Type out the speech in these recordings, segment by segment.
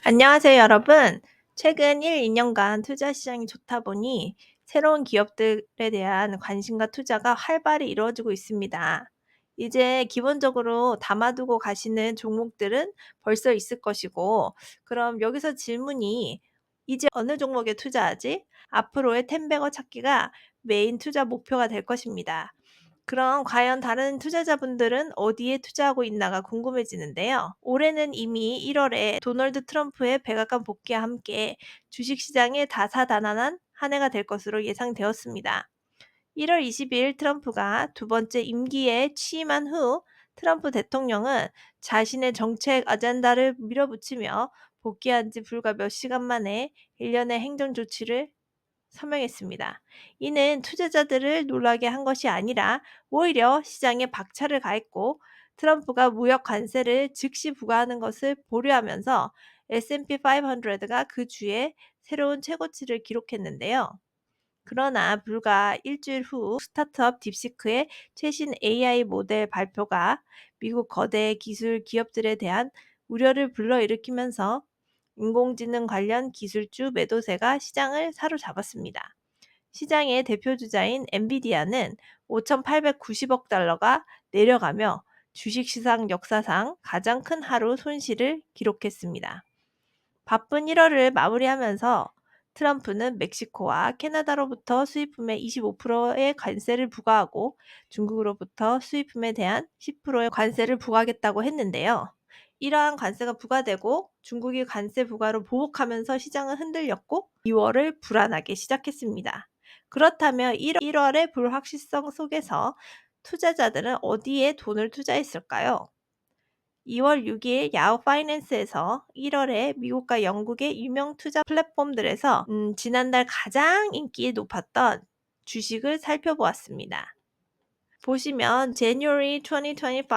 안녕하세요, 여러분. 최근 1, 2년간 투자 시장이 좋다 보니 새로운 기업들에 대한 관심과 투자가 활발히 이루어지고 있습니다. 이제 기본적으로 담아두고 가시는 종목들은 벌써 있을 것이고, 그럼 여기서 질문이 이제 어느 종목에 투자하지? 앞으로의 텐베거 찾기가 메인 투자 목표가 될 것입니다. 그럼 과연 다른 투자자분들은 어디에 투자하고 있나가 궁금해지는데요. 올해는 이미 1월에 도널드 트럼프의 백악관 복귀와 함께 주식시장에 다사다난한 한 해가 될 것으로 예상되었습니다. 1월 22일 트럼프가 두 번째 임기에 취임한 후 트럼프 대통령은 자신의 정책 아젠다를 밀어붙이며 복귀한 지 불과 몇 시간 만에 일련의 행정 조치를 서명했습니다. 이는 투자자들을 놀라게 한 것이 아니라 오히려 시장에 박차를 가했고 트럼프가 무역 관세를 즉시 부과하는 것을 보류하면서 S&P 500가 그 주에 새로운 최고치를 기록했는데요. 그러나 불과 일주일 후 스타트업 딥시크의 최신 AI 모델 발표가 미국 거대 기술 기업들에 대한 우려를 불러일으키면서 인공지능 관련 기술주 매도세가 시장을 사로잡았습니다. 시장의 대표주자인 엔비디아는 5,890억 달러가 내려가며 주식시장 역사상 가장 큰 하루 손실을 기록했습니다. 바쁜 1월을 마무리하면서 트럼프는 멕시코와 캐나다로부터 수입품에 25%의 관세를 부과하고 중국으로부터 수입품에 대한 10%의 관세를 부과하겠다고 했는데요. 이러한 관세가 부과되고 중국이 관세 부과로 보복하면서 시장은 흔들렸고 2월을 불안하게 시작했습니다. 그렇다면 1월의 불확실성 속에서 투자자들은 어디에 돈을 투자했을까요? 2월 6일 야후 파이낸스에서 1월에 미국과 영국의 유명 투자 플랫폼들에서 지난달 가장 인기 높았던 주식을 살펴보았습니다. 보시면 January 2025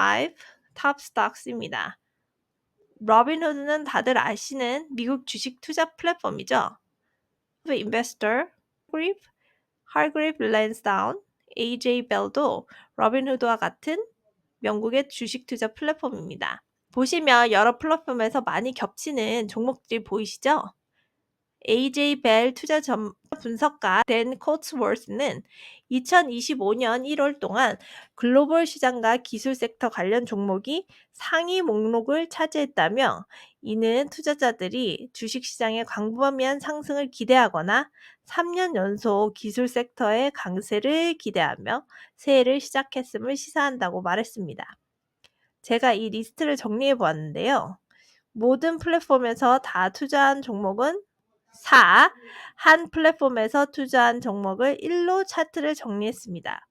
Top Stocks입니다. 로빈후드는 다들 아시는 미국 주식 투자 플랫폼이죠. Investor, Hargreaves Lansdown, AJ Bell도 로빈후드와 같은 영국의 주식 투자 플랫폼입니다. 보시면 여러 플랫폼에서 많이 겹치는 종목들이 보이시죠? AJ 벨 투자 분석가 댄 코츠워스는 2025년 1월 동안 글로벌 시장과 기술 섹터 관련 종목이 상위 목록을 차지했다며 이는 투자자들이 주식시장의 광범위한 상승을 기대하거나 3년 연속 기술 섹터의 강세를 기대하며 새해를 시작했음을 시사한다고 말했습니다. 제가 이 리스트를 정리해 보았는데요. 모든 플랫폼에서 다 투자한 종목은 4, 한 플랫폼에서 투자한 종목을 1로 차트를 정리했습니다.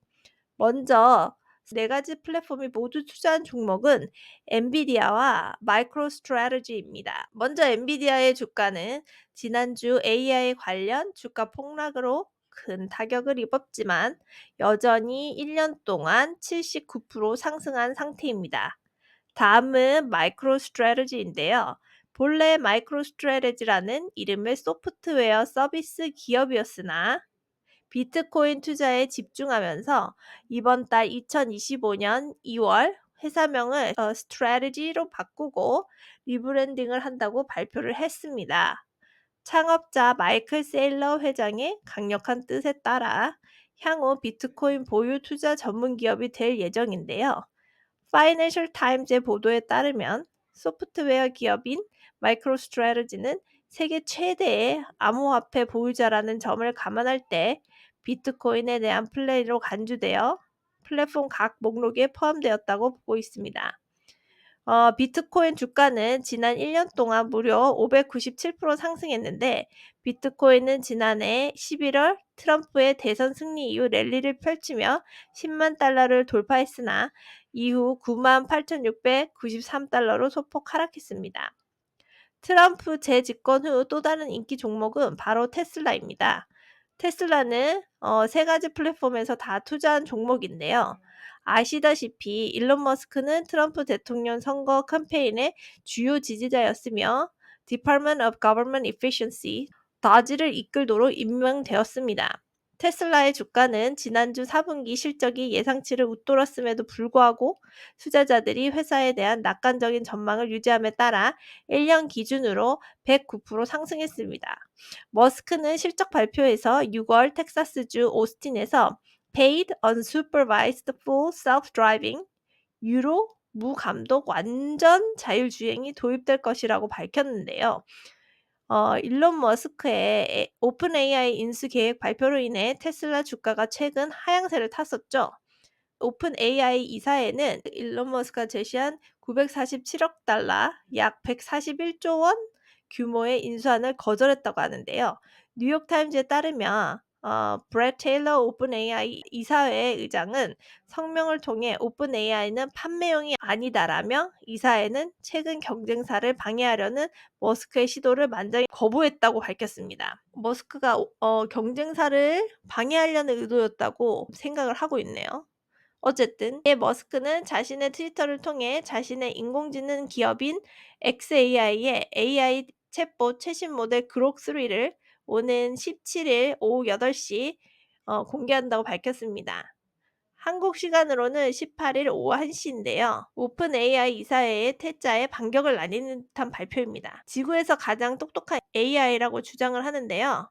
먼저 4가지 플랫폼이 모두 투자한 종목은 엔비디아와 마이크로스트래티지입니다. 먼저 엔비디아의 주가는 지난주 AI 관련 주가 폭락으로 큰 타격을 입었지만 여전히 1년 동안 79% 상승한 상태입니다. 다음은 마이크로스트래티지인데요. 본래 마이크로스트래티지라는 이름의 소프트웨어 서비스 기업이었으나 비트코인 투자에 집중하면서 이번 달 2025년 2월 회사명을 스트래티지로 바꾸고 리브랜딩을 한다고 발표를 했습니다. 창업자 마이클 세일러 회장의 강력한 뜻에 따라 향후 비트코인 보유 투자 전문 기업이 될 예정인데요. 파이낸셜 타임즈의 보도에 따르면 소프트웨어 기업인 마이크로스트래티지는 세계 최대의 암호화폐 보유자라는 점을 감안할 때 비트코인에 대한 플레이로 간주되어 플랫폼 각 목록에 포함되었다고 보고 있습니다. 비트코인 주가는 지난 1년 동안 무려 597% 상승했는데 비트코인은 지난해 11월 트럼프의 대선 승리 이후 랠리를 펼치며 10만 달러를 돌파했으나 이후 98,693달러로 소폭 하락했습니다. 트럼프 재집권 후 또 다른 인기 종목은 바로 테슬라입니다. 테슬라는 3가지 플랫폼에서 다 투자한 종목인데요. 아시다시피 일론 머스크는 트럼프 대통령 선거 캠페인의 주요 지지자였으며 Department of Government Efficiency, DOGE를 이끌도록 임명되었습니다. 테슬라의 주가는 지난주 4분기 실적이 예상치를 웃돌았음에도 불구하고 투자자들이 회사에 대한 낙관적인 전망을 유지함에 따라 1년 기준으로 109% 상승했습니다. 머스크는 실적 발표에서 6월 텍사스주 오스틴에서 Paid Unsupervised Full Self-Driving 유로 무감독 완전 자율주행이 도입될 것이라고 밝혔는데요. 일론 머스크의 오픈 AI 인수 계획 발표로 인해 테슬라 주가가 최근 하향세를 탔었죠. 오픈 AI 이사회는 일론 머스크가 제시한 947억 달러, 약 141조 원 규모의 인수안을 거절했다고 하는데요. 뉴욕타임즈에 따르면 브렛 테일러 오픈 AI 이사회 의장은 성명을 통해 오픈 AI는 판매용이 아니다라며 이사회는 최근 경쟁사를 방해하려는 머스크의 시도를 만장히 거부했다고 밝혔습니다. 머스크가 경쟁사를 방해하려는 의도였다고 생각을 하고 있네요. 어쨌든 머스크는 자신의 트위터를 통해 자신의 인공지능 기업인 xAI의 AI 챗봇 최신 모델 그록 3를 오는 17일 오후 8시 공개한다고 밝혔습니다. 한국 시간으로는 18일 오후 1시인데요. 오픈 AI 이사회의 퇴짜에 반격을 나뉘는 듯한 발표입니다. 지구에서 가장 똑똑한 AI라고 주장을 하는데요.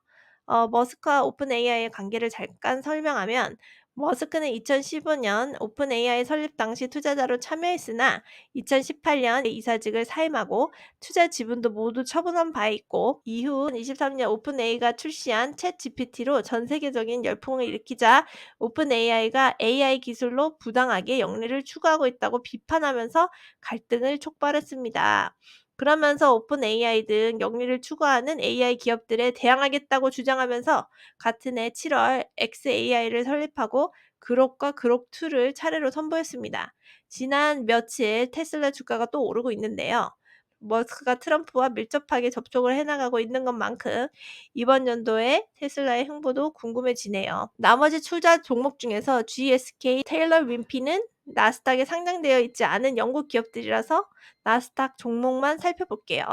머스크와 오픈 AI의 관계를 잠깐 설명하면 머스크는 2015년 오픈 AI 설립 당시 투자자로 참여했으나 2018년 이사직을 사임하고 투자 지분도 모두 처분한 바 있고 이후 23년 오픈 AI가 출시한 챗 GPT로 전 세계적인 열풍을 일으키자 오픈 AI가 AI 기술로 부당하게 영리를 추구하고 있다고 비판하면서 갈등을 촉발했습니다. 그러면서 오픈 AI 등 영리를 추구하는 AI 기업들에 대항하겠다고 주장하면서 같은 해 7월 xAI를 설립하고 그록과 그록2를 차례로 선보였습니다. 지난 며칠 테슬라 주가가 또 오르고 있는데요. 머스크가 트럼프와 밀접하게 접촉을 해나가고 있는 것만큼 이번 연도에 테슬라의 행보도 궁금해지네요. 나머지 투자 종목 중에서 GSK, 테일러 윈피는 나스닥에 상장되어 있지 않은 영국 기업들이라서 나스닥 종목만 살펴볼게요.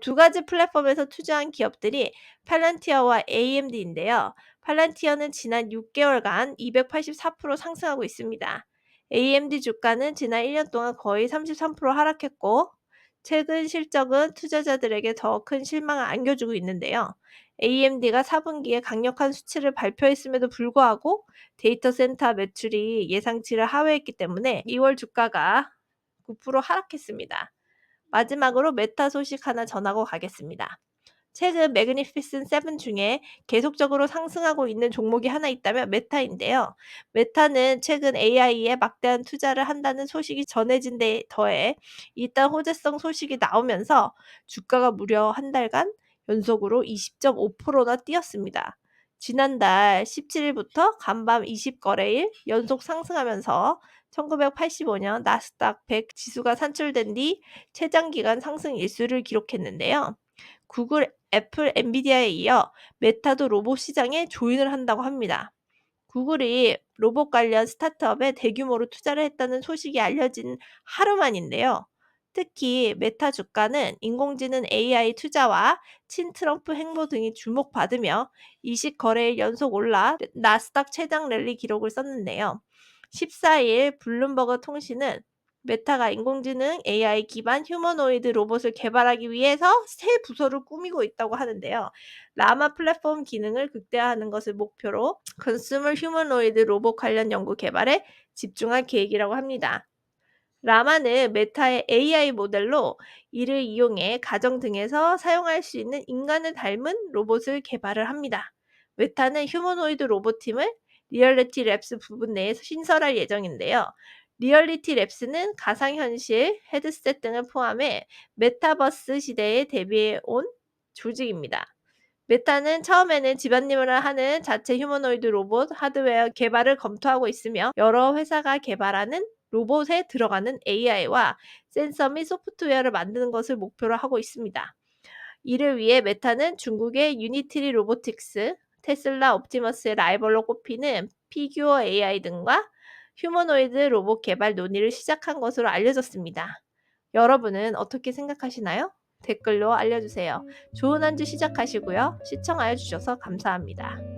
두 가지 플랫폼에서 투자한 기업들이 팔란티어와 AMD인데요. 팔란티어는 지난 6개월간 284% 상승하고 있습니다. AMD 주가는 지난 1년 동안 거의 33% 하락했고 최근 실적은 투자자들에게 더 큰 실망을 안겨주고 있는데요. AMD가 4분기에 강력한 수치를 발표했음에도 불구하고 데이터 센터 매출이 예상치를 하회했기 때문에 2월 주가가 9% 하락했습니다. 마지막으로 메타 소식 하나 전하고 가겠습니다. 최근 매그니피슨 7 중에 계속적으로 상승하고 있는 종목이 하나 있다면 메타인데요. 메타는 최근 AI에 막대한 투자를 한다는 소식이 전해진 데 더해 일단 호재성 소식이 나오면서 주가가 무려 한 달간 연속으로 20.5%나 뛰었습니다. 지난달 17일부터 간밤 20거래일 연속 상승하면서 1985년 나스닥 100 지수가 산출된 뒤 최장기간 상승 일수를 기록했는데요. 구글, 애플, 엔비디아에 이어 메타도 로봇 시장에 조인을 한다고 합니다. 구글이 로봇 관련 스타트업에 대규모로 투자를 했다는 소식이 알려진 하루 만인데요. 특히 메타 주가는 인공지능 AI 투자와 친트럼프 행보 등이 주목받으며 20거래일 연속 올라 나스닥 최장 랠리 기록을 썼는데요. 14일 블룸버그 통신은 메타가 인공지능 AI 기반 휴머노이드 로봇을 개발하기 위해서 새 부서를 꾸미고 있다고 하는데요. 라마 플랫폼 기능을 극대화하는 것을 목표로 컨슈머 휴머노이드 로봇 관련 연구 개발에 집중할 계획이라고 합니다. 라마는 메타의 AI 모델로 이를 이용해 가정 등에서 사용할 수 있는 인간을 닮은 로봇을 개발을 합니다. 메타는 휴머노이드 로봇팀을 리얼리티 랩스 부분 내에 신설할 예정인데요. 리얼리티 랩스는 가상현실, 헤드셋 등을 포함해 메타버스 시대에 대비해 온 조직입니다. 메타는 처음에는 집안일을 하는 자체 휴머노이드 로봇 하드웨어 개발을 검토하고 있으며 여러 회사가 개발하는 로봇에 들어가는 AI와 센서 및 소프트웨어를 만드는 것을 목표로 하고 있습니다. 이를 위해 메타는 중국의 유니티리 로보틱스, 테슬라 옵티머스의 라이벌로 꼽히는 피규어 AI 등과 휴머노이드 로봇 개발 논의를 시작한 것으로 알려졌습니다. 여러분은 어떻게 생각하시나요? 댓글로 알려주세요. 좋은 한 주 시작하시고요. 시청하여 주셔서 감사합니다.